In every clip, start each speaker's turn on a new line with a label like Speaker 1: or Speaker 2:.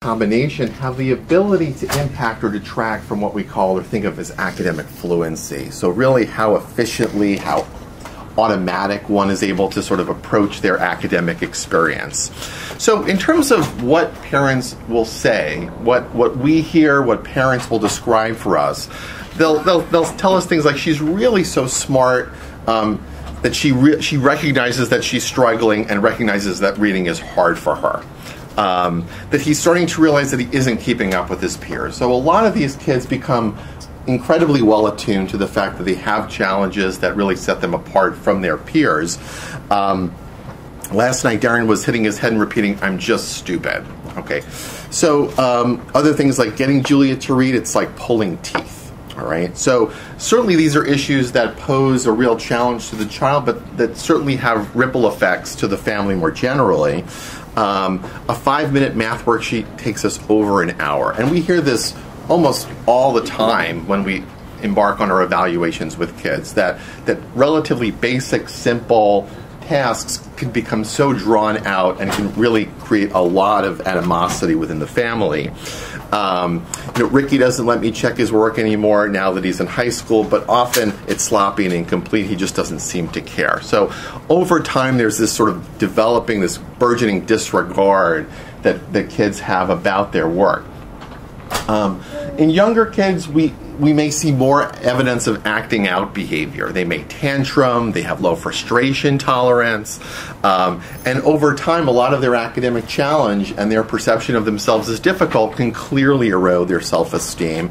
Speaker 1: combination have the ability to impact or detract from what we call or think of as academic fluency. So really how efficiently, how automatic one is able to sort of approach their academic experience. So in terms of what parents will say, what we hear, what parents will describe for us, they'll tell us things like, she's really so smart, that she recognizes that she's struggling and recognizes that reading is hard for her. That he's starting to realize that he isn't keeping up with his peers. So a lot of these kids become incredibly well attuned to the fact that they have challenges that really set them apart from their peers. Last night, Darren was hitting his head and repeating, "I'm just stupid." Okay, so other things like getting Julia to read, it's like pulling teeth. All right, so certainly these are issues that pose a real challenge to the child, but that certainly have ripple effects to the family more generally. A 5-minute math worksheet takes us over an hour, and we hear this almost all the time when we embark on our evaluations with kids, that relatively basic, simple tasks can become so drawn out and can really create a lot of animosity within the family. Ricky doesn't let me check his work anymore now that he's in high school, but often it's sloppy and incomplete. He just doesn't seem to care. So over time, there's this sort of developing, this burgeoning disregard that kids have about their work. In younger kids, we may see more evidence of acting out behavior. They may tantrum, they have low frustration tolerance, and over time, a lot of their academic challenge and their perception of themselves as difficult can clearly erode their self-esteem,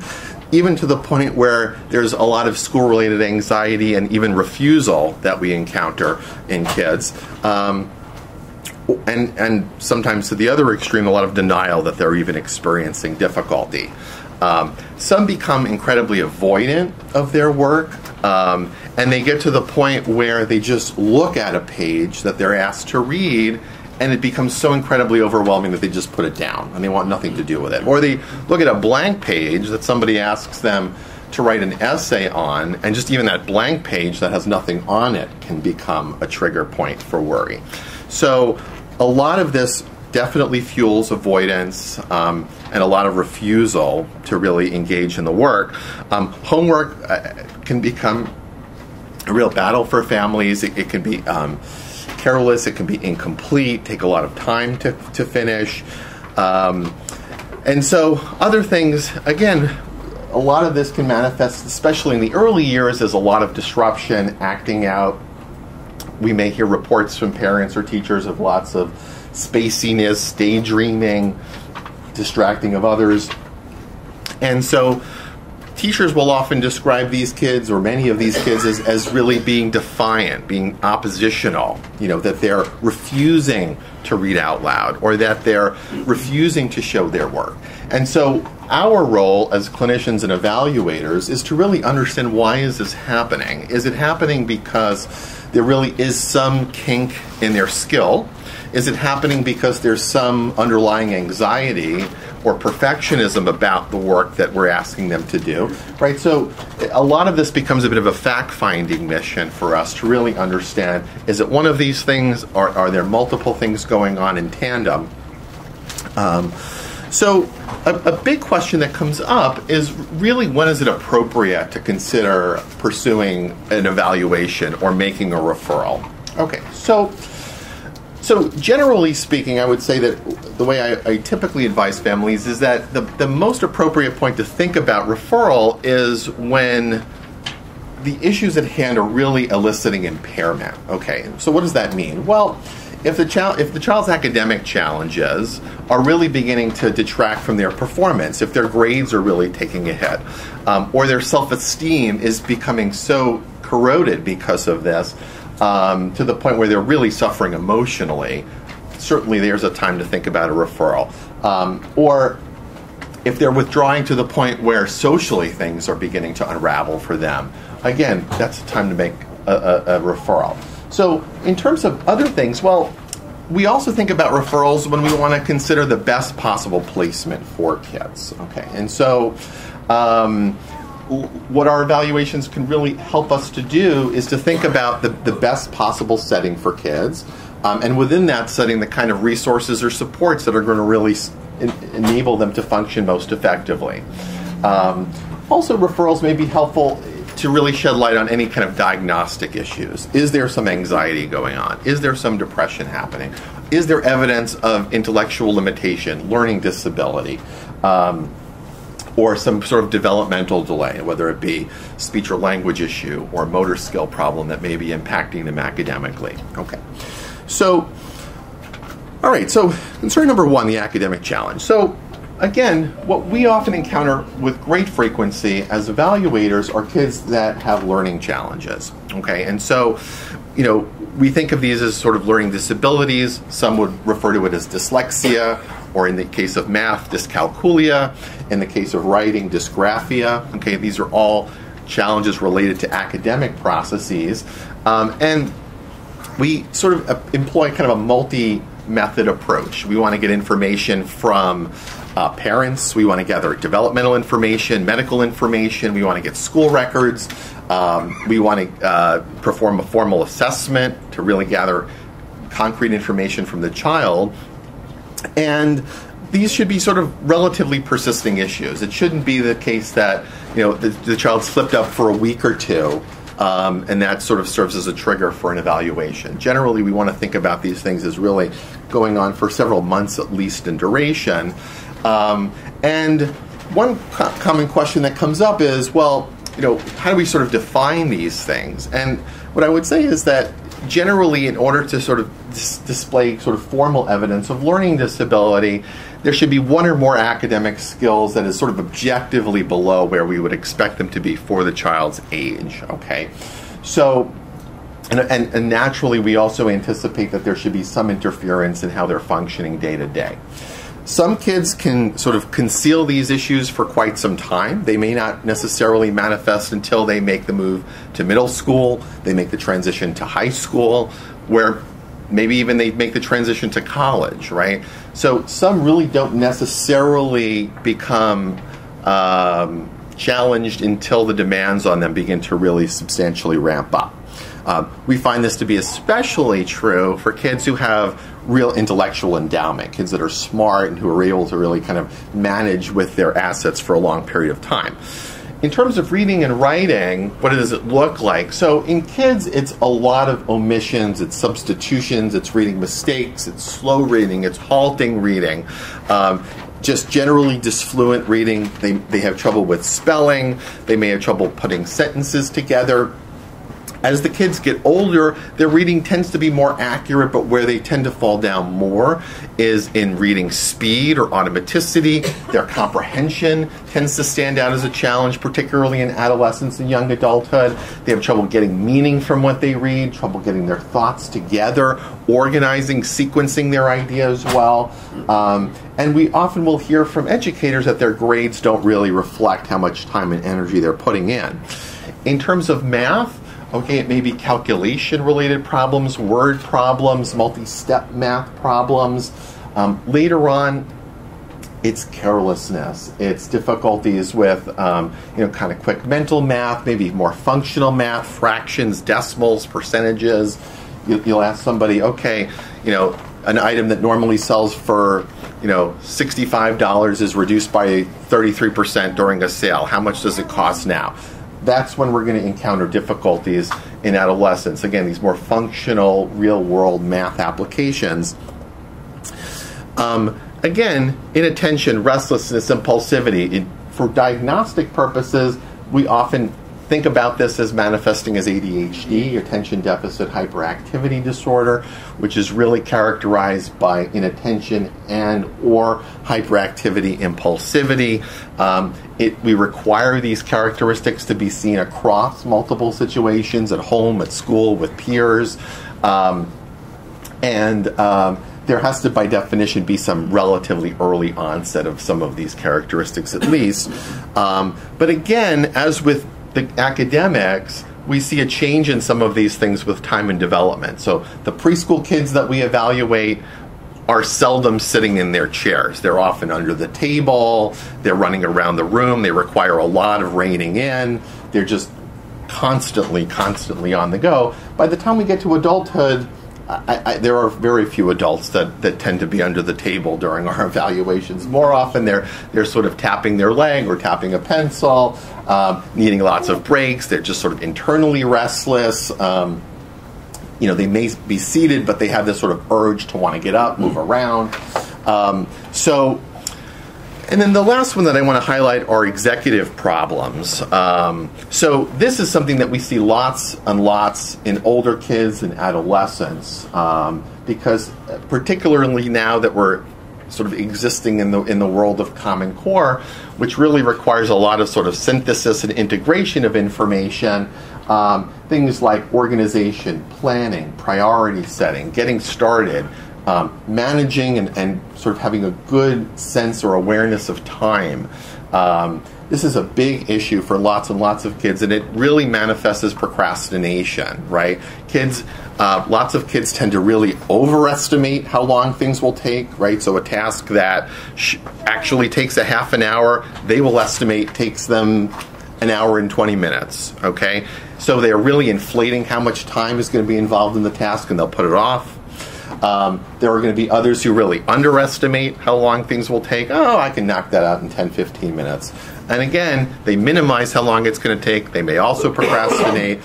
Speaker 1: even to the point where there's a lot of school-related anxiety and even refusal that we encounter in kids. And sometimes to the other extreme, a lot of denial that they're even experiencing difficulty. Some become incredibly avoidant of their work, and they get to the point where they just look at a page that they're asked to read, and it becomes so incredibly overwhelming that they just put it down, and they want nothing to do with it. Or they look at a blank page that somebody asks them to write an essay on, and just even that blank page that has nothing on it can become a trigger point for worry. So a lot of this definitely fuels avoidance and a lot of refusal to really engage in the work. Homework can become a real battle for families. It can be careless, it can be incomplete, take a lot of time to finish. And so other things, again, a lot of this can manifest, especially in the early years, as a lot of disruption, acting out. We may hear reports from parents or teachers of lots of spaciness, daydreaming, distracting of others. And so teachers will often describe these kids, or many of these kids, as really being defiant, being oppositional, that they're refusing to read out loud, or that they're refusing to show their work. And so our role as clinicians and evaluators is to really understand, why is this happening? Is it happening because there really is some kink in their skill? Is it happening because there's some underlying anxiety or perfectionism about the work that we're asking them to do? Right? So a lot of this becomes a bit of a fact-finding mission for us to really understand, is it one of these things, or are there multiple things going on in tandem? So a big question that comes up is really, when is it appropriate to consider pursuing an evaluation or making a referral? Okay, so generally speaking, I would say that the way I typically advise families is that the most appropriate point to think about referral is when the issues at hand are really eliciting impairment. Okay, so what does that mean? Well, if the child's academic challenges are really beginning to detract from their performance, if their grades are really taking a hit, or their self-esteem is becoming so corroded because of this, to the point where they're really suffering emotionally, certainly there's a time to think about a referral. Or if they're withdrawing to the point where socially things are beginning to unravel for them, again, that's a time to make a referral. So in terms of other things, well, we also think about referrals when we want to consider the best possible placement for kids. Okay, and so what our evaluations can really help us to do is to think about the best possible setting for kids, and within that setting, the kind of resources or supports that are going to really enable them to function most effectively. Also, referrals may be helpful to really shed light on any kind of diagnostic issues. Is there some anxiety going on? Is there some depression happening? Is there evidence of intellectual limitation, learning disability, or some sort of developmental delay, whether it be speech or language issue or motor skill problem that may be impacting them academically? Okay. So, all right, so concern number one, the academic challenge. So, again, what we often encounter with great frequency as evaluators are kids that have learning challenges, okay? And so, you know, we think of these as sort of learning disabilities. Some would refer to it as dyslexia, or in the case of math, dyscalculia. In the case of writing, dysgraphia, okay? These are all challenges related to academic processes. And we sort of employ kind of a multi-method approach. We want to get information from parents. We want to gather developmental information, medical information. We want to get school records. We want to perform a formal assessment to really gather concrete information from the child. And these should be sort of relatively persisting issues. It shouldn't be the case that, you know, the child slipped up for a week or two, and that sort of serves as a trigger for an evaluation. Generally, we want to think about these things as really going on for several months at least in duration. And one common question that comes up is, well, you know, how do we sort of define these things? And what I would say is that generally, in order to sort of display sort of formal evidence of learning disability, there should be one or more academic skills that is sort of objectively below where we would expect them to be for the child's age, okay? So, and naturally, we also anticipate that there should be some interference in how they're functioning day to day. Some kids can sort of conceal these issues for quite some time. They may not necessarily manifest until they make the move to middle school, they make the transition to high school, where maybe even they make the transition to college, right? So some really don't necessarily become challenged until the demands on them begin to really substantially ramp up. We find this to be especially true for kids who have real intellectual endowment, kids that are smart and who are able to really kind of manage with their assets for a long period of time. In terms of reading and writing, what does it look like? So in kids, it's a lot of omissions, it's substitutions, it's reading mistakes, it's slow reading, it's halting reading, just generally disfluent reading. They have trouble with spelling, they may have trouble putting sentences together. As the kids get older, their reading tends to be more accurate, but where they tend to fall down more is in reading speed or automaticity. Their comprehension tends to stand out as a challenge, particularly in adolescence and young adulthood. They have trouble getting meaning from what they read, trouble getting their thoughts together, organizing, sequencing their ideas well. And we often will hear from educators that their grades don't really reflect how much time and energy they're putting in. In terms of math, okay, it may be calculation-related problems, word problems, multi-step math problems. Later on, it's carelessness. It's difficulties with, kind of quick mental math, maybe more functional math, fractions, decimals, percentages. You'll ask somebody, okay, an item that normally sells for, $65 is reduced by 33% during a sale. How much does it cost now? That's when we're going to encounter difficulties in adolescence. Again, these more functional, real-world math applications. Again, inattention, restlessness, impulsivity. For diagnostic purposes, we often think about this as manifesting as ADHD, attention deficit hyperactivity disorder, which is really characterized by inattention and or hyperactivity impulsivity. We require these characteristics to be seen across multiple situations, at home, at school, with peers. There has to, by definition, be some relatively early onset of some of these characteristics at least. But again, as with the academics, we see a change in some of these things with time and development. So the preschool kids that we evaluate are seldom sitting in their chairs. They're often under the table, they're running around the room, they require a lot of reining in, they're just constantly on the go. By the time we get to adulthood, there are very few adults that tend to be under the table during our evaluations. More often they're sort of tapping their leg or tapping a pencil, needing lots of breaks. They're just sort of internally restless. They may be seated, but they have this sort of urge to want to get up, move around. And then the last one that I want to highlight are executive problems. So this is something that we see lots and lots in older kids and adolescents, because particularly now that we're sort of existing in the world of Common Core, which really requires a lot of sort of synthesis and integration of information, things like organization, planning, priority setting, getting started, managing and sort of having a good sense or awareness of time. This is a big issue for lots and lots of kids, and it really manifests as procrastination, right? Lots of kids tend to really overestimate how long things will take, right? So a task that actually takes a half an hour, they will estimate takes them an hour and 20 minutes, okay? So they're really inflating how much time is going to be involved in the task, and they'll put it off. There are going to be others who really underestimate how long things will take. Oh, I can knock that out in 10, 15 minutes. And again, they minimize how long it's going to take. They may also procrastinate.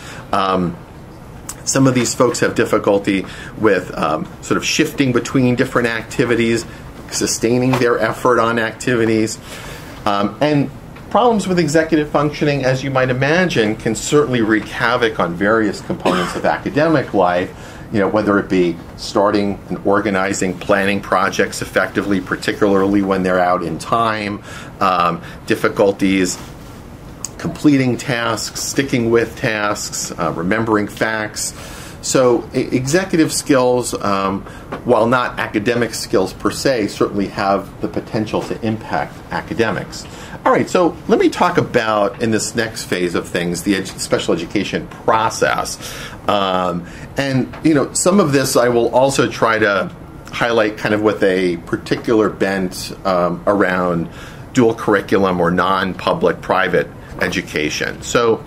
Speaker 1: Some of these folks have difficulty with sort of shifting between different activities, sustaining their effort on activities. And problems with executive functioning, as you might imagine, can certainly wreak havoc on various components of academic life. Whether it be starting and organizing, planning projects effectively, particularly when they're out in time, difficulties completing tasks, sticking with tasks, remembering facts. So executive skills, while not academic skills per se, certainly have the potential to impact academics. All right, so let me talk about, in this next phase of things, the special education process. And, some of this I will also try to highlight kind of with a particular bent around dual curriculum or non-public private education. So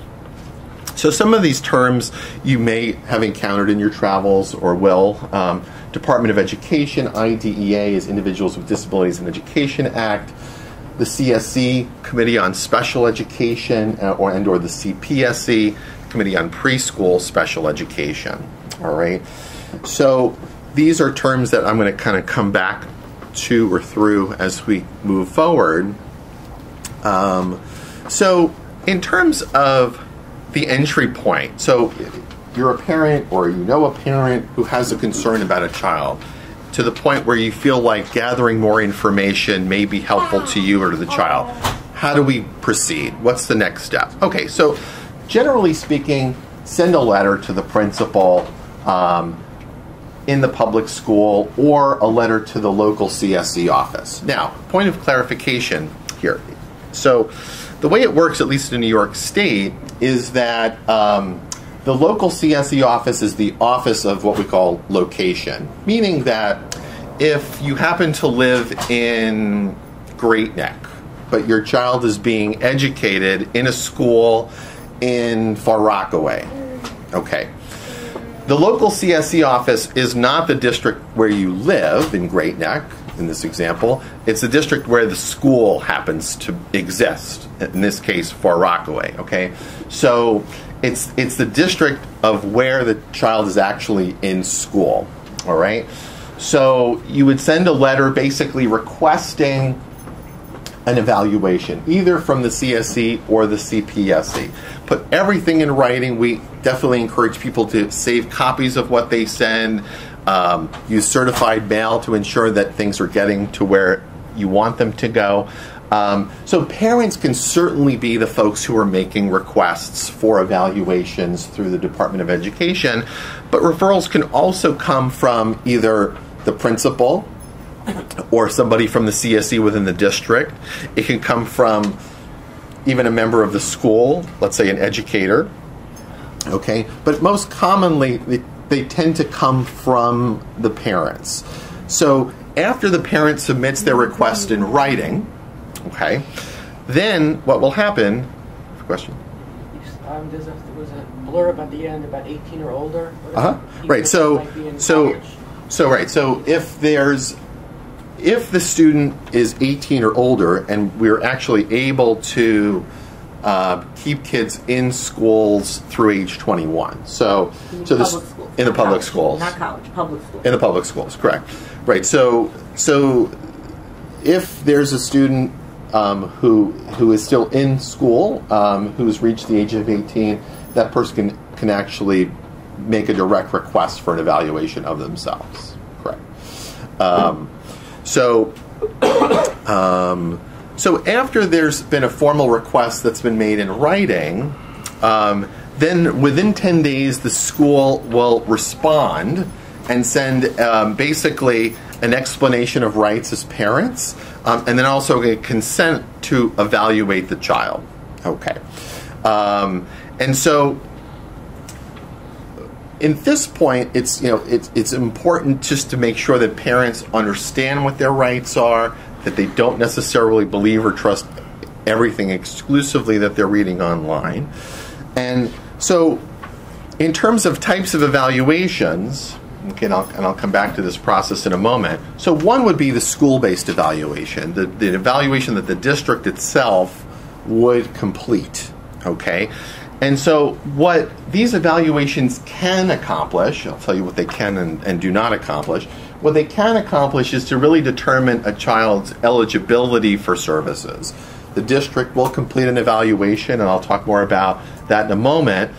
Speaker 1: some of these terms you may have encountered in your travels or will. Department of Education, IDEA is Individuals with Disabilities in Education Act. The CSE, Committee on Special Education, or the CPSE, Committee on Preschool Special Education. All right. So these are terms that I'm going to kind of come back to or through as we move forward. So in terms of the entry point, so you're a parent or a parent who has a concern about a child, to the point where you feel like gathering more information may be helpful to you or to the child. How do we proceed? What's the next step? Okay, so generally speaking, send a letter to the principal in the public school or a letter to the local CSE office. Now, point of clarification here. So the way it works, at least in New York State, is that the local CSE office is the office of what we call location, meaning that if you happen to live in Great Neck, but your child is being educated in a school in Far Rockaway, okay, the local CSE office is not the district where you live in Great Neck, in this example. It's the district where the school happens to exist, in this case, Far Rockaway, okay? So it's the district of where the child is actually in school, all right? So you would send a letter basically requesting an evaluation, either from the CSE or the CPSE. Put everything in writing. We definitely encourage people to save copies of what they send, use certified mail to ensure that things are getting to where you want them to go. So parents can certainly be the folks who are making requests for evaluations through the Department of Education, but referrals can also come from either the principal or somebody from the CSE within the district. It can come from even a member of the school, let's say an educator, okay? But most commonly, they tend to come from the parents. So after the parent submits their request in writing, okay, then what will happen, question?
Speaker 2: there was a blurb at the end about 18 or older.
Speaker 1: Right. So if the student is 18 or older, and we're actually able to keep kids in schools through age 21. So in the public schools,
Speaker 3: not college, public schools.
Speaker 1: In the public schools, correct. Right. So if there's a student who is still in school, who's reached the age of 18, that person can actually make a direct request for an evaluation of themselves. Correct. So after there's been a formal request that's been made in writing, then within 10 days the school will respond and send basically an explanation of rights as parents, and then also a consent to evaluate the child. Okay. And so in this point, it's important just to make sure that parents understand what their rights are, that they don't necessarily believe or trust everything exclusively that they're reading online. And so in terms of types of evaluations, okay, and I'll come back to this process in a moment. So one would be the school-based evaluation, the evaluation that the district itself would complete, okay? And so what these evaluations can accomplish, I'll tell you what they can and do not accomplish. What they can accomplish is to really determine a child's eligibility for services. The district will complete an evaluation, and I'll talk more about that in a moment.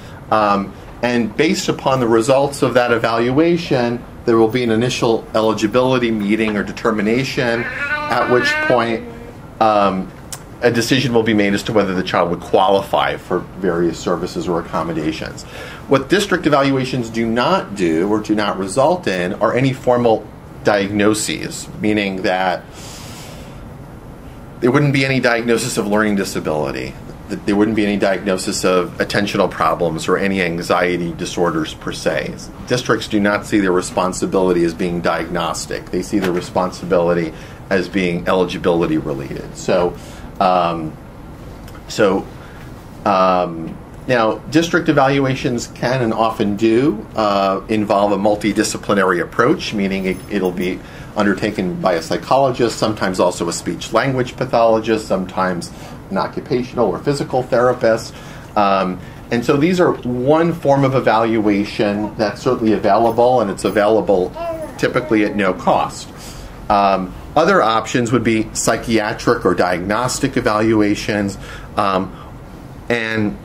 Speaker 1: And based upon the results of that evaluation, there will be an initial eligibility meeting or determination, at which point a decision will be made as to whether the child would qualify for various services or accommodations. What district evaluations do not do or do not result in are any formal diagnoses, meaning that there wouldn't be any diagnosis of learning disability. There wouldn't be any diagnosis of attentional problems or any anxiety disorders per se. Districts do not see their responsibility as being diagnostic. They see their responsibility as being eligibility related. Now, district evaluations can and often do involve a multidisciplinary approach, meaning it'll be undertaken by a psychologist, sometimes also a speech-language pathologist, sometimes an occupational or physical therapist. And so these are one form of evaluation that's certainly available, and it's available typically at no cost. Other options would be psychiatric or diagnostic evaluations. And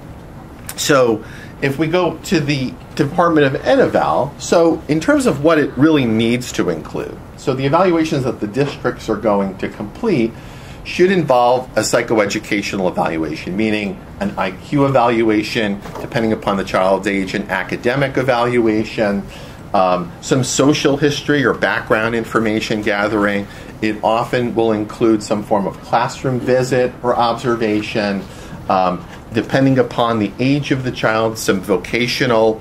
Speaker 1: so if we go to the Department of Ed-Eval, so in terms of what it really needs to include, so the evaluations that the districts are going to complete should involve a psychoeducational evaluation, meaning an IQ evaluation, depending upon the child's age, an academic evaluation, some social history or background information gathering. It often will include some form of classroom visit or observation, depending upon the age of the child, some vocational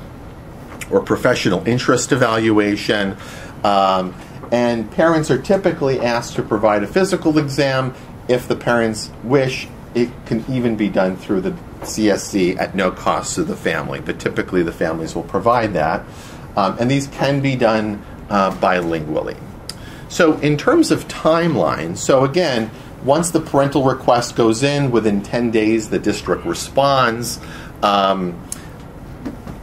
Speaker 1: or professional interest evaluation. And parents are typically asked to provide a physical exam. If the parents wish, it can even be done through the CSC at no cost to the family, but typically the families will provide that. And these can be done bilingually. So in terms of timeline, so again, once the parental request goes in, within 10 days the district responds,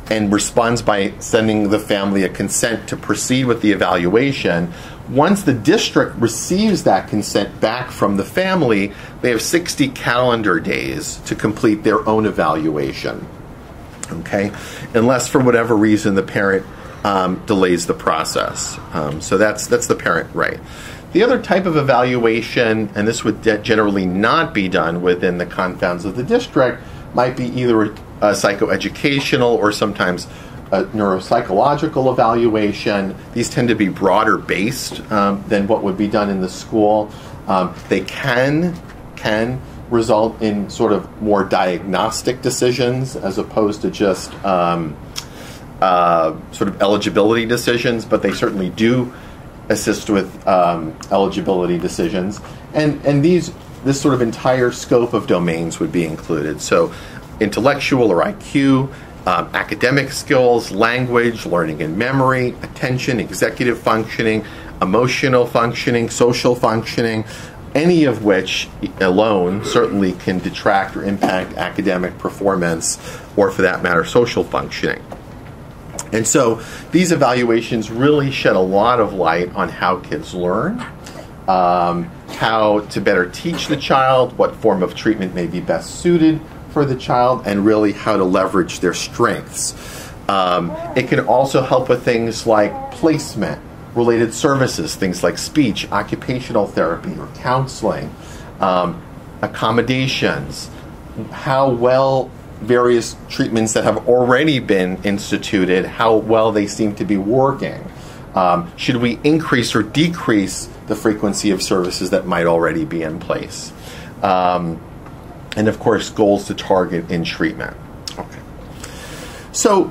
Speaker 1: and responds by sending the family a consent to proceed with the evaluation. Once the district receives that consent back from the family, they have 60 calendar days to complete their own evaluation, okay? Unless for whatever reason the parent delays the process. So that's the parent right. The other type of evaluation, and this would generally not be done within the confines of the district, might be either a psychoeducational or sometimes a neuropsychological evaluation. These tend to be broader based than what would be done in the school. They can result in sort of more diagnostic decisions as opposed to just sort of eligibility decisions, but they certainly do assist with eligibility decisions. And this sort of entire scope of domains would be included. So intellectual or IQ, academic skills, language, learning and memory, attention, executive functioning, emotional functioning, social functioning, any of which alone certainly can detract or impact academic performance, or for that matter, social functioning. And so these evaluations really shed a lot of light on how kids learn, how to better teach the child, what form of treatment may be best suited for the child, and really how to leverage their strengths. It can also help with things like placement, related services, things like speech, occupational therapy, or counseling, accommodations, how well various treatments that have already been instituted, how well they seem to be working. Should we increase or decrease the frequency of services that might already be in place? And of course, goals to target in treatment. Okay. So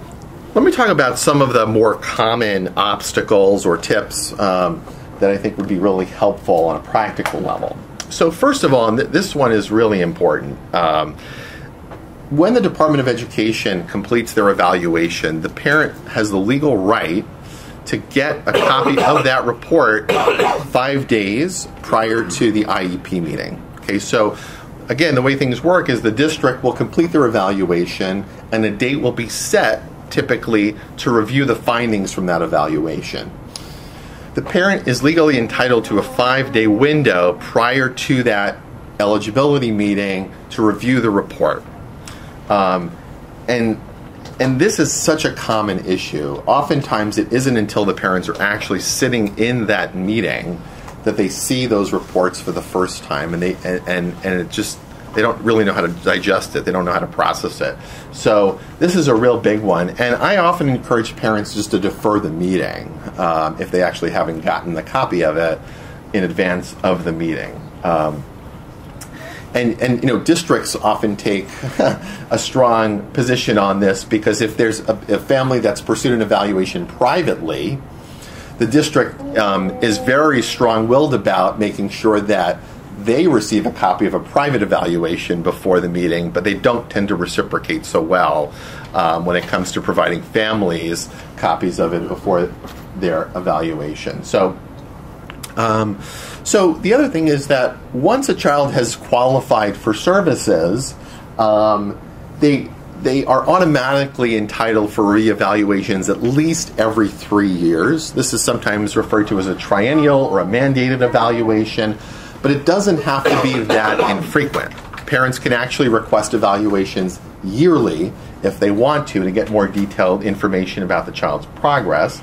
Speaker 1: let me talk about some of the more common obstacles or tips that I think would be really helpful on a practical level. So first of all, and this one is really important, when the Department of Education completes their evaluation, the parent has the legal right to get a copy of that report 5 days prior to the IEP meeting. Okay, so again, the way things work is the district will complete their evaluation and a date will be set typically to review the findings from that evaluation. The parent is legally entitled to a 5-day window prior to that eligibility meeting to review the report. And this is such a common issue. Oftentimes it isn't until the parents are actually sitting in that meeting that they see those reports for the first time, and it just, they don't really know how to digest it. They don't know how to process it. So this is a real big one. And I often encourage parents just to defer the meeting if they actually haven't gotten the copy of it in advance of the meeting. And you know, districts often take a strong position on this, because if there's a family that's pursued an evaluation privately, the district is very strong-willed about making sure that they receive a copy of a private evaluation before the meeting, but they don't tend to reciprocate so well when it comes to providing families copies of it before their evaluation. So the other thing is that once a child has qualified for services, they are automatically entitled for reevaluations at least every 3 years. This is sometimes referred to as a triennial or a mandated evaluation, but it doesn't have to be that infrequent. Parents can actually request evaluations yearly if they want to get more detailed information about the child's progress.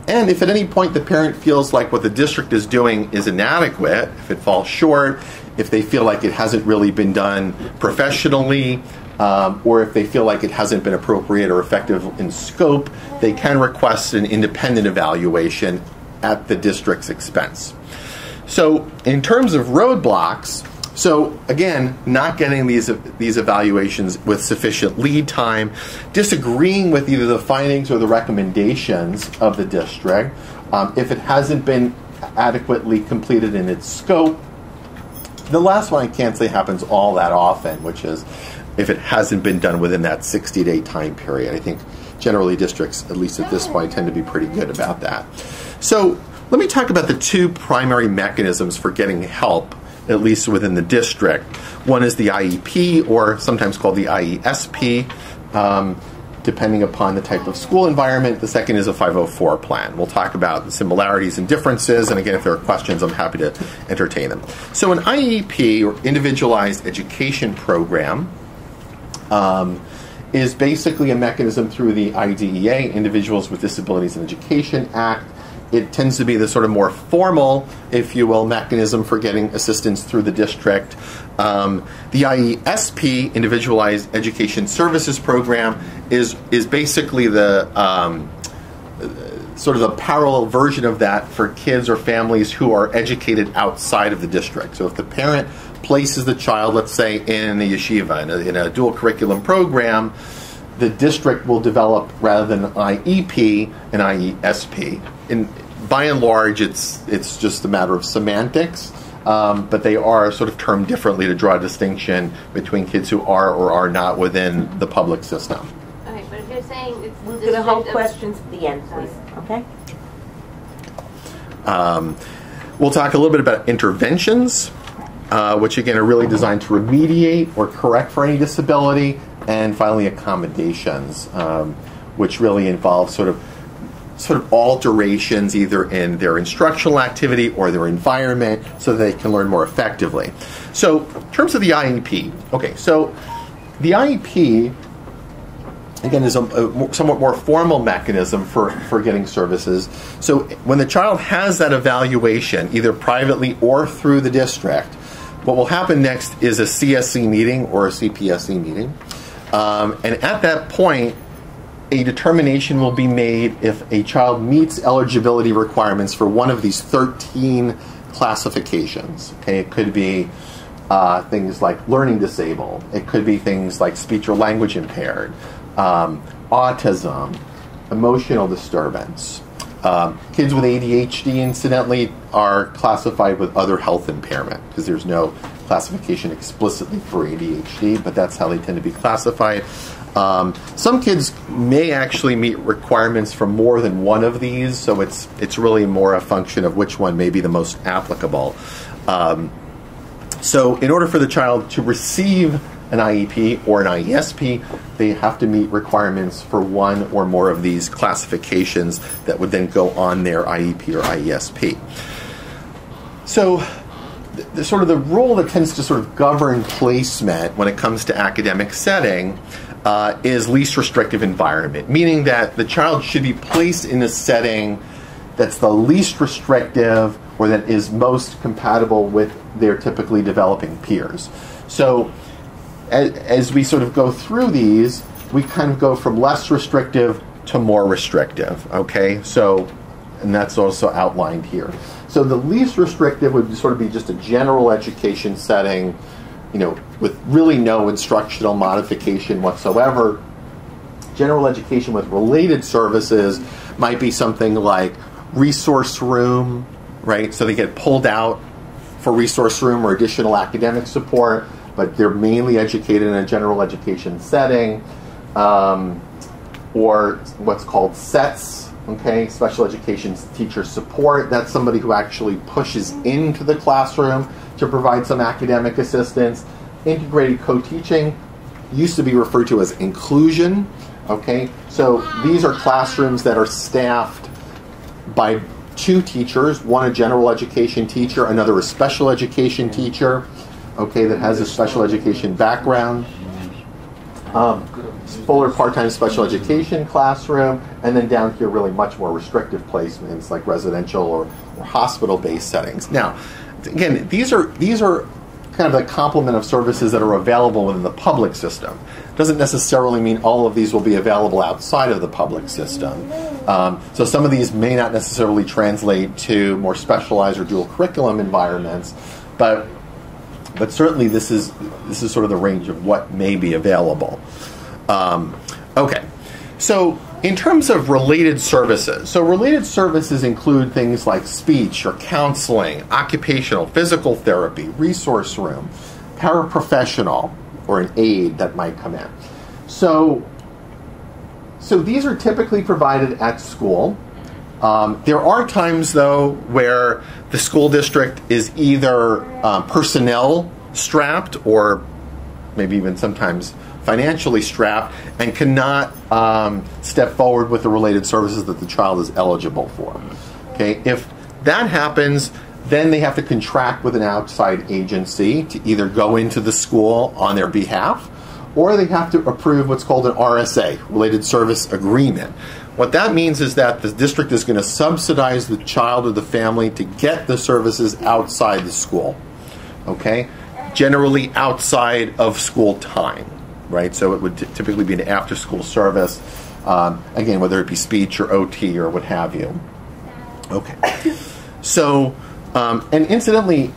Speaker 1: And if at any point the parent feels like what the district is doing is inadequate, if it falls short, if they feel like it hasn't really been done professionally, or if they feel like it hasn't been appropriate or effective in scope, they can request an independent evaluation at the district's expense. So in terms of roadblocks, so again, not getting these evaluations with sufficient lead time, disagreeing with either the findings or the recommendations of the district, if it hasn't been adequately completed in its scope. The last one I can't say happens all that often, which is if it hasn't been done within that 60-day time period. I think generally districts, at least at this point, tend to be pretty good about that. So let me talk about the two primary mechanisms for getting help, at least within the district. One is the IEP, or sometimes called the IESP, depending upon the type of school environment. The second is a 504 plan. We'll talk about the similarities and differences, and again, if there are questions, I'm happy to entertain them. So an IEP, or Individualized Education Program, is basically a mechanism through the IDEA, Individuals with Disabilities in Education Act. It tends to be the sort of more formal, if you will, mechanism for getting assistance through the district. The IESP, Individualized Education Services Program, is basically the sort of a parallel version of that for kids or families who are educated outside of the district. So if the parent places the child, let's say, in a yeshiva, in a dual curriculum program, the district will develop, rather than an IEP, an IESP. By and large, it's just a matter of semantics. but they are sort of termed differently to draw a distinction between kids who are or are not within the public system.
Speaker 3: Okay, but if you're saying it's
Speaker 4: We're going to hold questions at the end, please. Okay?
Speaker 1: We'll talk a little bit about interventions, which again are really designed to remediate or correct for any disability, and finally accommodations, which really involve sort of alterations either in their instructional activity or their environment so that they can learn more effectively. So in terms of the IEP, okay, so the IEP, again, is a somewhat more formal mechanism for getting services. So when the child has that evaluation, either privately or through the district, what will happen next is a CSE meeting or a CPSE meeting. And at that point, a determination will be made if a child meets eligibility requirements for one of these 13 classifications. Okay, it could be things like learning disabled. It could be things like speech or language impaired, autism, emotional disturbance. Kids with ADHD, incidentally, are classified with other health impairment because there's no classification explicitly for ADHD, but that's how they tend to be classified. Some kids may actually meet requirements for more than one of these, so it's really more a function of which one may be the most applicable. So in order for the child to receive an IEP or an IESP, they have to meet requirements for one or more of these classifications that would then go on their IEP or IESP. So the rule that tends to sort of govern placement when it comes to academic setting is least restrictive environment, meaning that the child should be placed in a setting that's the least restrictive or that is most compatible with their typically developing peers. So as we sort of go through these, we kind of go from less restrictive to more restrictive, okay? So, and that's also outlined here. So the least restrictive would sort of be just a general education setting, you know, with really no instructional modification whatsoever. General education with related services might be something like resource room, right? So they get pulled out for resource room or additional academic support, but they're mainly educated in a general education setting, or what's called SETS, okay, special education teacher support. That's somebody who actually pushes into the classroom to provide some academic assistance. Integrated co-teaching used to be referred to as inclusion, okay? So these are classrooms that are staffed by two teachers, one a general education teacher, another a special education teacher, okay, that has a special education background. Full or part-time special education classroom, and then down here really much more restrictive placements like residential or hospital-based settings. Now, again, these are kind of the complement of services that are available within the public system. Doesn't necessarily mean all of these will be available outside of the public system. So some of these may not necessarily translate to more specialized or dual curriculum environments, but certainly this is sort of the range of what may be available. Okay, so in terms of related services, so related services include things like speech or counseling, occupational, physical therapy, resource room, paraprofessional, or an aide that might come in. So these are typically provided at school. There are times, though, where the school district is either personnel strapped or maybe even sometimes financially strapped and cannot step forward with the related services that the child is eligible for. Okay, if that happens, then they have to contract with an outside agency to either go into the school on their behalf, or they have to approve what's called an RSA, Related Service Agreement. What that means is that the district is going to subsidize the child or the family to get the services outside the school, okay? Generally outside of school time, right? So it would typically be an after-school service, again, whether it be speech or OT or what have you. Okay. So, and incidentally,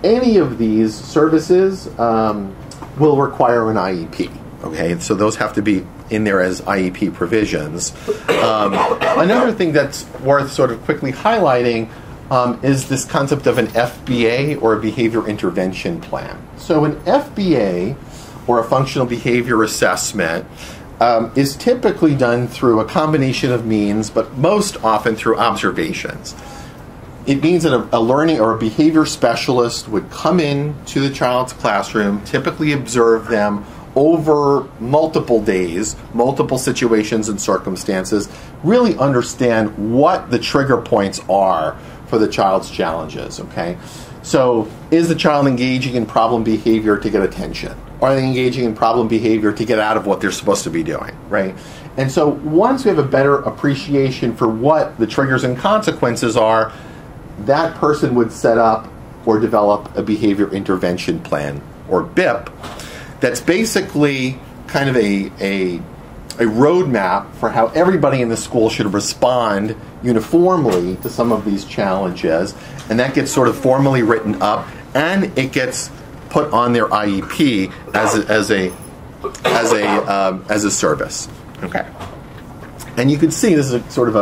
Speaker 1: any of these services will require an IEP, okay? So those have to be in there as IEP provisions. Another thing that's worth sort of quickly highlighting, is this concept of an FBA, or a behavior intervention plan. So an FBA, or a functional behavior assessment, is typically done through a combination of means, but most often through observations. It means that a learning or a behavior specialist would come in to the child's classroom, typically observe them over multiple days, multiple situations and circumstances, really understand what the trigger points are for the child's challenges, okay? So is the child engaging in problem behavior to get attention? Or are they engaging in problem behavior to get out of what they're supposed to be doing, right? And so once we have a better appreciation for what the triggers and consequences are, that person would set up or develop a behavior intervention plan, or BIP, that's basically kind of a roadmap for how everybody in the school should respond uniformly to some of these challenges, and that gets sort of formally written up, and it gets put on their IEP as a service. Okay, and you can see this is a sort of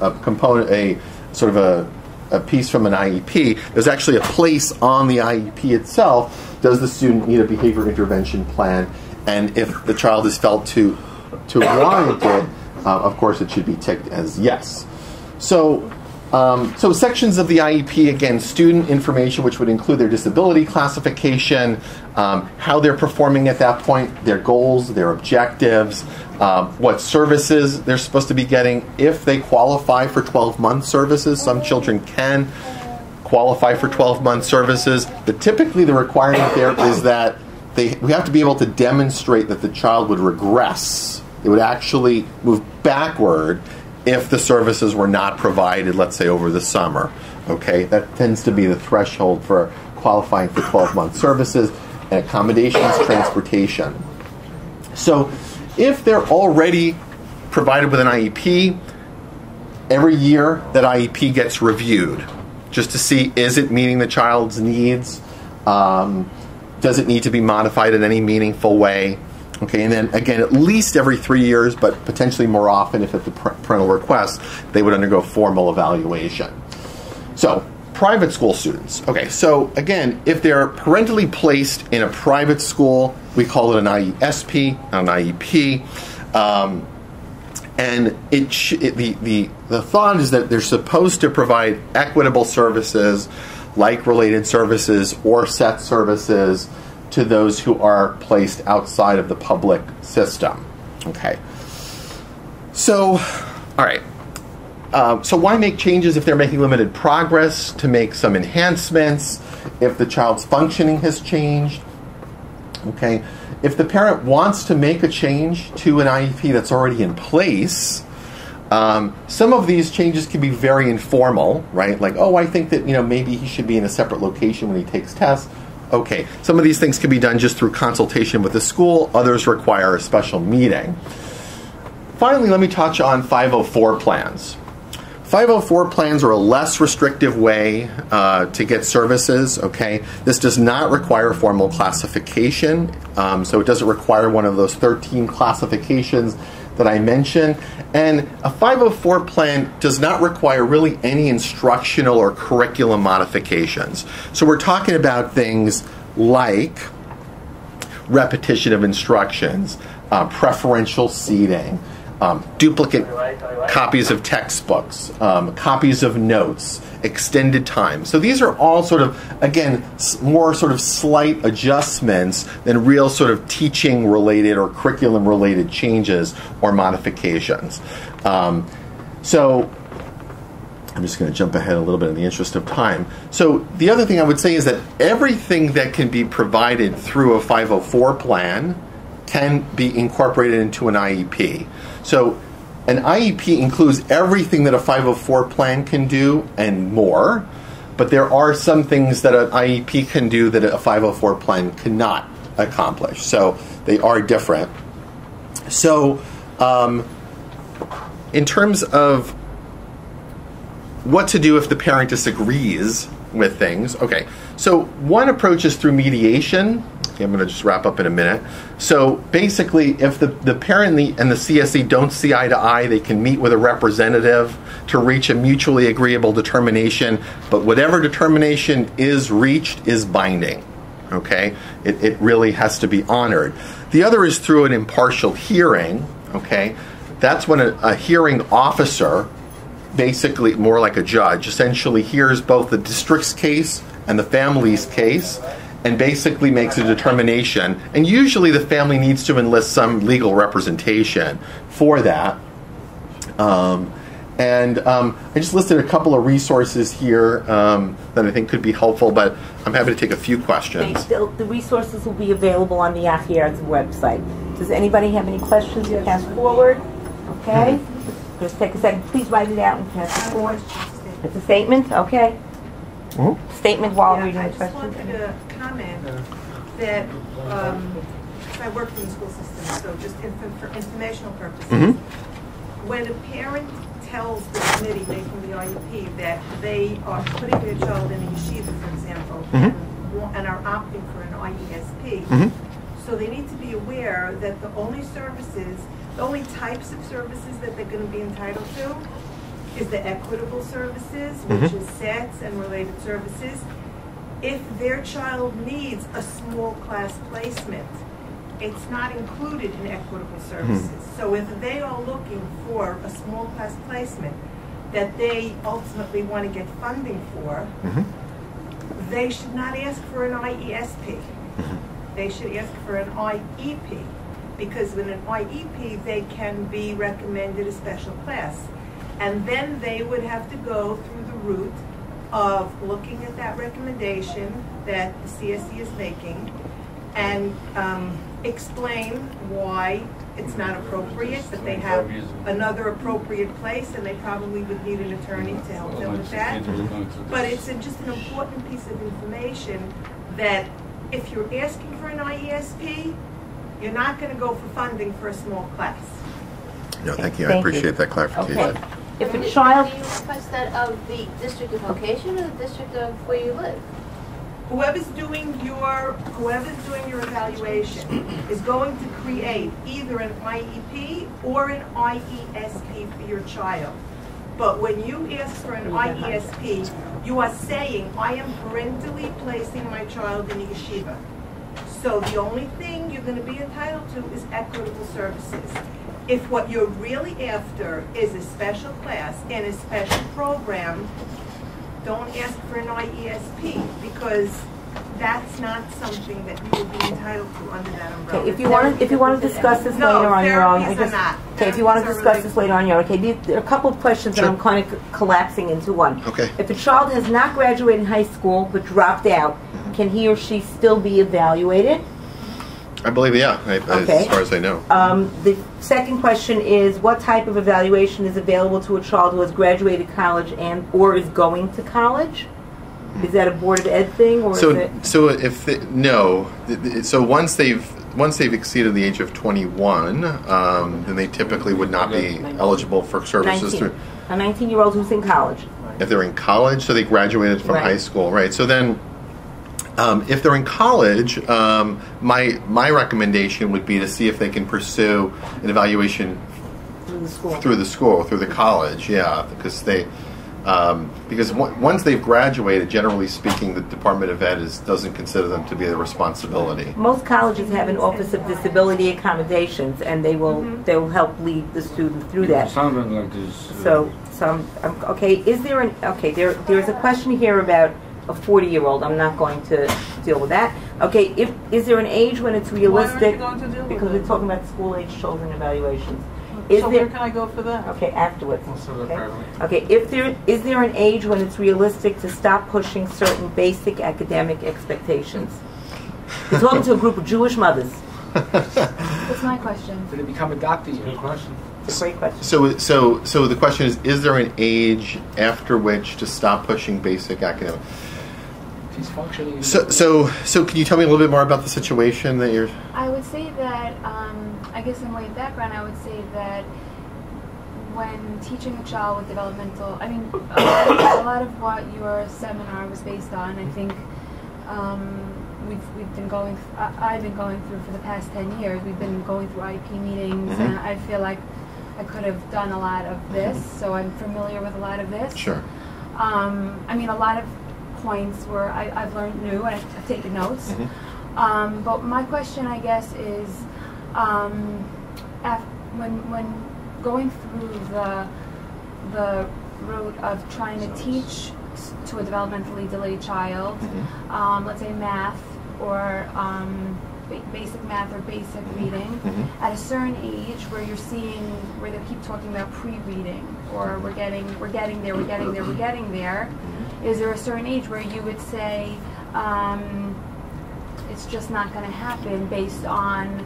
Speaker 1: a component, a sort of a piece from an IEP. There's actually a place on the IEP itself. Does the student need a behavior intervention plan? And if the child is felt to warrant it, of course it should be ticked as yes. So sections of the IEP, again, student information, which would include their disability classification, how they're performing at that point, their goals, their objectives, what services they're supposed to be getting if they qualify for 12-month services. Some children can qualify for 12-month services, but typically the requirement there is that we have to be able to demonstrate that the child would regress. It would actually move backward if the services were not provided, let's say, over the summer. Okay, that tends to be the threshold for qualifying for 12-month services, and accommodations, transportation. So if they're already provided with an IEP, every year that IEP gets reviewed just to see, is it meeting the child's needs? Does it need to be modified in any meaningful way? Okay, and then again, at least every 3 years, but potentially more often if at the parental request, they would undergo formal evaluation. So, private school students. Okay, so again, if they're parentally placed in a private school, we call it an IESP, an IEP. And the thought is that they're supposed to provide equitable services, like-related services or set services, to those who are placed outside of the public system. Okay. So, all right. So why make changes if they're making limited progress? To make some enhancements if the child's functioning has changed. Okay. If the parent wants to make a change to an IEP that's already in place, some of these changes can be very informal, right? Like, oh, I think that, maybe he should be in a separate location when he takes tests. Okay, some of these things can be done just through consultation with the school. Others require a special meeting. Finally, let me touch on 504 plans. 504 plans are a less restrictive way to get services, okay? This does not require formal classification, so it doesn't require one of those 13 classifications that I mentioned. And a 504 plan does not require really any instructional or curriculum modifications. So we're talking about things like repetition of instructions, preferential seating, duplicate copies of textbooks, copies of notes, extended time. So these are all sort of, again, more sort of slight adjustments than real sort of teaching related or curriculum related changes or modifications. So I'm just going to jump ahead a little bit in the interest of time. So the other thing I would say is that everything that can be provided through a 504 plan can be incorporated into an IEP. So an IEP includes everything that a 504 plan can do and more, but there are some things that an IEP can do that a 504 plan cannot accomplish. So they are different. So in terms of what to do if the parent disagrees with things. Okay, so one approach is through mediation. Okay, I'm going to just wrap up in a minute. So basically, if the parent and the CSE don't see eye to eye, they can meet with a representative to reach a mutually agreeable determination, but whatever determination is reached is binding. Okay, it really has to be honored. The other is through an impartial hearing. Okay, that's when a hearing officer, basically more like a judge, essentially hears both the district's case and the family's case and basically makes a determination. And usually the family needs to enlist some legal representation for that. I just listed a couple of resources here that I think could be helpful, but I'm happy to take a few questions.
Speaker 4: Okay, the resources will be available on the Achiezer website. Does anybody have any questions you pass forward? Okay. Just take a second. Please write it out and pass it forward. It's a statement? Okay. Statement while reading the question.
Speaker 5: I just wanted to comment that I work in the school system, so just for informational purposes, when a parent tells the committee making the IEP that they are putting their child in a yeshiva, for example, and are opting for an IESP, so they need to be aware that the only types of services that they're going to be entitled to is the equitable services, which is sets and related services. If their child needs a small class placement, it's not included in equitable services. So if they are looking for a small class placement that they ultimately want to get funding for, they should not ask for an IESP. They should ask for an IEP, because with an IEP they can be recommended a special class. And then they would have to go through the route of looking at that recommendation that the CSE is making and explain why it's not appropriate, that they have another appropriate place, and they probably would need an attorney to help them with that. But it's just an important piece of information that if you're asking for an IESP, you're not going to go for funding for a small class.
Speaker 1: No, thank you. I appreciate that clarification.
Speaker 4: Okay. If a child...
Speaker 3: Do you request that of the district of location or the district of where you live?
Speaker 5: Whoever's doing your evaluation is going to create either an IEP or an IESP for your child. But when you ask for an IESP, you are saying, I am parentally placing my child in a yeshiva. So the only thing you're going to be entitled to is equitable services. If what you're really after is a special class in a special program, don't ask for an IESP, because that's not something that you will be entitled to under that umbrella.
Speaker 4: Okay, if you want to discuss this later on your own, okay, if you want to discuss this later on your own, okay, there are a couple of questions that I'm kind of collapsing into one.
Speaker 1: Okay.
Speaker 4: If a child has not graduated high school but dropped out, can he or she still be evaluated?
Speaker 1: I believe, yeah,
Speaker 4: Okay.
Speaker 1: as far as I know.
Speaker 4: The second question is, what type of evaluation is available to a child who has graduated college and or is going to college? Is that a Board of Ed thing, or
Speaker 1: So,
Speaker 4: is it?
Speaker 1: so if they, no, so once they've exceeded the age of 21, then they typically would not be eligible for services
Speaker 4: 19.
Speaker 1: through.
Speaker 4: A 19-year-old who's in college.
Speaker 1: If they're in college, so they graduated from
Speaker 4: Right.
Speaker 1: high school, right? So then, if they're in college, my recommendation would be to see if they can pursue an evaluation
Speaker 4: Through the school.
Speaker 1: through the college, yeah, because once they've graduated, generally speaking, the Department of Ed doesn't consider them to be their responsibility.
Speaker 4: Most colleges have an Office of Disability Accommodations, and they will help lead the student through that.
Speaker 6: Something like this.
Speaker 4: So okay. Is there there's a question here about a 40-year-old. I'm not going to deal with that. Okay. Is there an age when it's realistic?
Speaker 7: Why aren't you going to deal with
Speaker 4: Because
Speaker 7: it?
Speaker 4: we're talking about school-age children evaluations.
Speaker 7: So where can I go for that?
Speaker 4: Okay, afterwards. Okay. Is there an age when it's realistic to stop pushing certain basic academic expectations? We're talking to a group of Jewish mothers.
Speaker 8: That's my question.
Speaker 6: Did it become a doctor? Good question.
Speaker 4: It's a great question.
Speaker 1: So the question is there an age after which to stop pushing basic academic?
Speaker 6: He's functioning.
Speaker 1: So can you tell me a little bit more about the situation that you're?
Speaker 8: I would say that, I guess in way of background, I would say that when teaching a child with developmental, I mean, a lot of what your seminar was based on, I think we've been going, I've been going through for the past 10 years, we've been going through IP meetings, and I feel like I could have done a lot of this, so I'm familiar with a lot of this.
Speaker 1: Sure.
Speaker 8: I mean, a lot of points where I've learned new and I've taken notes. But my question, I guess, is when going through the route of trying to teach to a developmentally delayed child, let's say math or basic math or basic reading, at a certain age where you're seeing where they keep talking about pre-reading or we're getting there, is there a certain age where you would say it's just not going to happen based on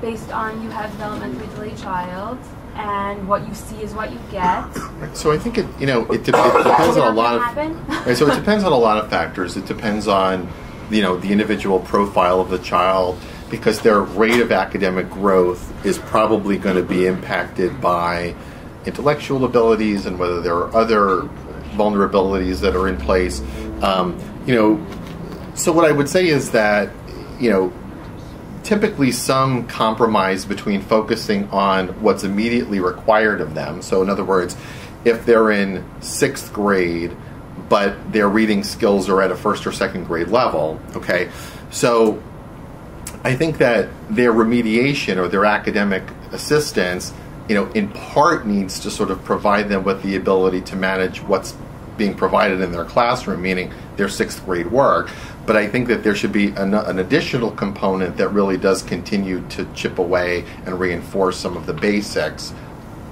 Speaker 8: you have developmentally delayed child and what you see is what you get?
Speaker 1: So I think it depends on a lot of. Right, so it depends on a lot of factors. It depends on the individual profile of the child, because their rate of academic growth is probably going to be impacted by intellectual abilities and whether there are other vulnerabilities that are in place. So what I would say is that typically some compromise between focusing on what's immediately required of them. So in other words, if they're in 6th grade but their reading skills are at a 1st or 2nd grade level, okay? So I think that their remediation or their academic assistance, in part needs to sort of provide them with the ability to manage what's being provided in their classroom, meaning their 6th grade work. But I think that there should be an additional component that really does continue to chip away and reinforce some of the basics,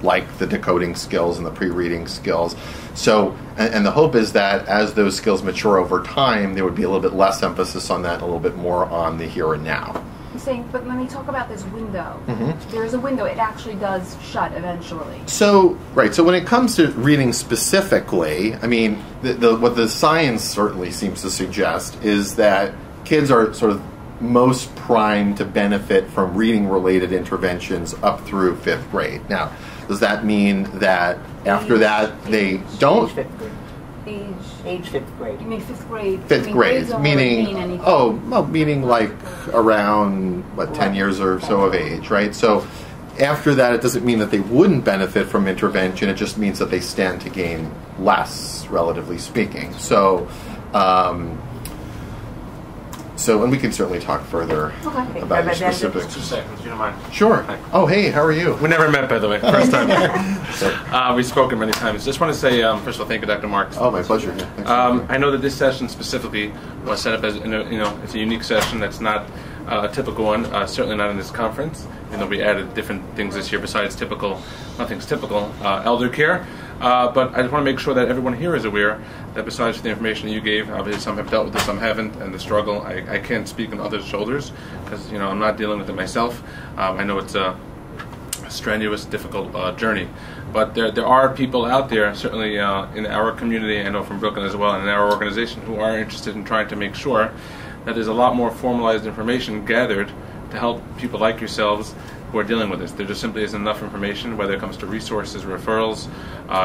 Speaker 1: like the decoding skills and the pre-reading skills. So, and the hope is that as those skills mature over time, there would be a little bit less emphasis on that and a little bit more on the here and now.
Speaker 8: I'm saying, but when we talk about this window, there is a window. It actually does shut eventually.
Speaker 1: So, right. So when it comes to reading specifically, I mean, what the science certainly seems to suggest is that kids are sort of most primed to benefit from reading-related interventions up through 5th grade. Now, does that mean that after that they don't?
Speaker 4: Age 5th grade.
Speaker 8: You mean 5th grade?
Speaker 1: 5th grade, meaning meaning like around 10 years or so of age, right? So after that, it doesn't mean that they wouldn't benefit from intervention. It just means that they stand to gain less, relatively speaking. So, and we can certainly talk further about the specifics.
Speaker 6: 2 seconds, you don't mind?
Speaker 1: Sure. Oh, hey, how are you?
Speaker 6: We never met, by the way. First time. We've spoken many times. Just want to say, first of all, thank you, Dr. Marks.
Speaker 1: Oh, my pleasure. Yeah,
Speaker 6: I know that this session specifically was set up as, it's a unique session that's not a typical one, certainly not in this conference. We added different things this year besides typical, nothing's typical, elder care. But I just want to make sure that everyone here is aware that besides the information that you gave, obviously some have dealt with this, some haven't, and the struggle, I can't speak on others' shoulders because, I'm not dealing with it myself. I know it's a strenuous, difficult journey. But there are people out there, certainly in our community, I know from Brooklyn as well, and in our organization, who are interested in trying to make sure that there's a lot more formalized information gathered to help people like yourselves who are dealing with this. There just simply isn't enough information, whether it comes to resources, referrals,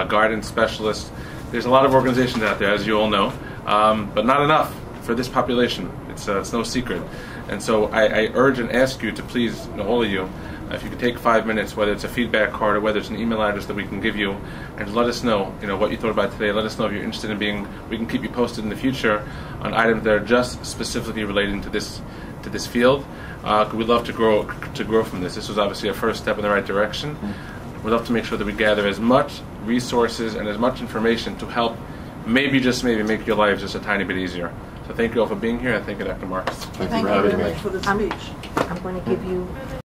Speaker 6: guidance specialists. There's a lot of organizations out there, as you all know, but not enough for this population. It's no secret. And so I urge and ask you to please, all of you, if you could take 5 minutes, whether it's a feedback card or whether it's an email address that we can give you, and let us know, what you thought about today. Let us know if you're interested in we can keep you posted in the future on items that are just specifically relating to this field. We'd love to grow from this. This was obviously a first step in the right direction. We'd love to make sure that we gather as much resources and as much information to help maybe make your lives just a tiny bit easier. So thank you all for being here, and thank you, Dr. Marks.
Speaker 1: Thank you for having me.
Speaker 7: for the speech.
Speaker 4: I'm going to give you